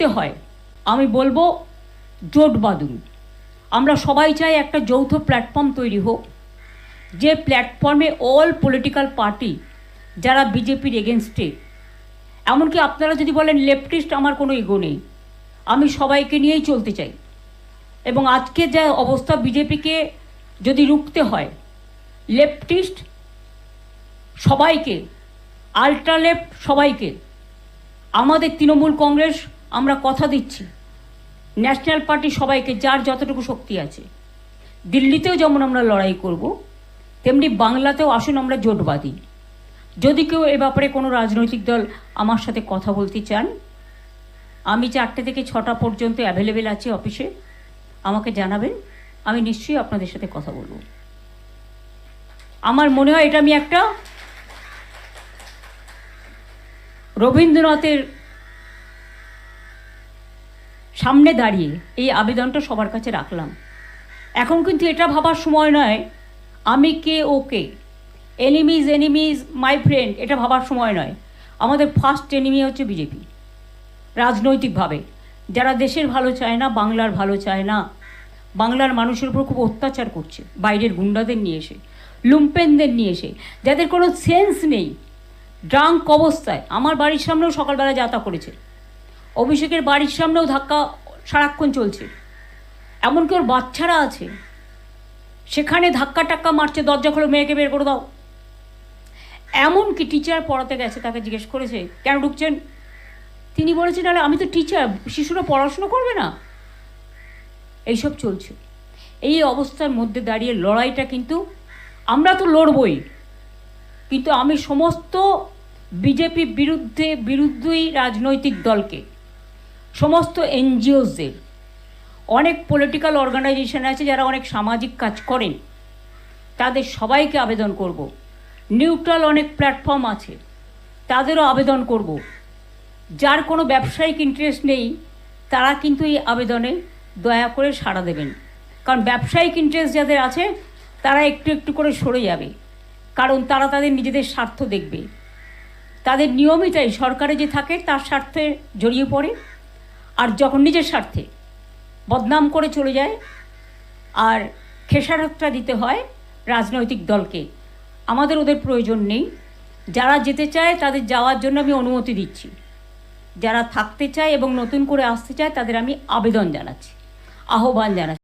রুখতে হয় আমি বলবো জোট বাঁধুন। আমরা সবাই চাই একটা যৌথ প্ল্যাটফর্ম তৈরি হোক, যে প্ল্যাটফর্মে অল পলিটিক্যাল পার্টি যারা বিজেপির এগেনস্টে, এমনকি আপনারা যদি বলেন লেফটিস্ট, আমার কোনো ইগো নেই, আমি সবাইকে নিয়েই চলতে চাই। এবং আজকে যা অবস্থা, বিজেপিকে যদি রুখতে হয়, লেফটিস্ট সবাইকে, আল্ট্রা লেফট সবাইকে, আমাদের তৃণমূল কংগ্রেস আমরা কথা দিচ্ছি, ন্যাশনাল পার্টি সবাইকে, যার যতটুকু শক্তি আছে, দিল্লিতেও যেমন আমরা লড়াই করব, তেমনি বাংলাতেও আসুন আমরা জোট বাঁধি। যদি কেউ এ ব্যাপারে কোনো রাজনৈতিক দল আমার সাথে কথা বলতে চান, আমি 4টে থেকে 6টা পর্যন্ত অ্যাভেলেবেল আছি অফিসে, আমাকে জানাবেন, আমি নিশ্চয়ই আপনাদের সাথে কথা বলবো। আমার মনে হয় এটা আমি একটা রবীন্দ্রনাথের সামনে দাঁড়িয়ে এই আবেদনটা সবার কাছে রাখলাম। এখন কিন্তু এটা ভাবার সময় নয় আমি কে ও কে, এনিমিজ মাই ফ্রেন্ড, এটা ভাবার সময় নয়। আমাদের ফার্স্ট এনিমি হচ্ছে বিজেপি। রাজনৈতিকভাবে যারা দেশের ভালো চায় না, বাংলার ভালো চায় না, বাংলার মানুষের উপর খুব অত্যাচার করছে, বাইরের গুন্ডাদের নিয়ে এসে, লুম্পেনদের নিয়ে এসে, যাদের কোনো সেন্স নেই, ড্রাঙ্ক অবস্থায় আমার বাড়ির সামনেও সকালবেলা যাত্রা করেছে, অভিষেকের বাড়ির সামনেও ধাক্কা সারাক্ষণ চলছে, এমনকি ওর বাচ্চারা আছে, সেখানে ধাক্কা টাক্কা মারছে, দরজা খোলো, মেয়েকে বের করে দাও। এমনকি টিচার পড়াতে গেছে, তাকে জিজ্ঞেস করেছে কেন ঢুকছেন, তিনি বলেছেন আরে আমি তো টিচার, শিশুরা পড়াশুনো করবে না। এইসব চলছে। এই অবস্থার মধ্যে দাঁড়িয়ে লড়াইটা কিন্তু আমরা তো লড়বই, কিন্তু আমি সমস্ত বিজেপি বিরুদ্ধেই রাজনৈতিক দলকে, সমস্ত এনজিওসদের, অনেক পলিটিক্যাল অর্গানাইজেশন আছে যারা অনেক সামাজিক কাজ করেন, তাদের সবাইকে আবেদন করব। নিউট্রাল অনেক প্ল্যাটফর্ম আছে, তাদেরও আবেদন করব। যার কোনো ব্যবসায়িক ইন্টারেস্ট নেই তারা কিন্তু এই আবেদনে দয়া করে সাড়া দেবেন, কারণ ব্যবসায়িক ইন্টারেস্ট যাদের আছে তারা একটু একটু করে সরে যাবে, কারণ তারা তাদের নিজেদের স্বার্থ দেখবে। তাদের নিয়মিতই সরকারে যে থাকে তার স্বার্থে জড়িয়ে পড়ে, আর যখন নিজের স্বার্থে বদনাম করে চলে যায় আর খেসারতটা দিতে হয় রাজনৈতিক দলকে। আমাদের ওদের প্রয়োজন নেই। যারা যেতে চায় তাদের যাওয়ার জন্য আমি অনুমতি দিচ্ছি, যারা থাকতে চায় এবং নতুন করে আসতে চায় তাদের আমি আবেদন জানাচ্ছি, আহ্বান জানাচ্ছি।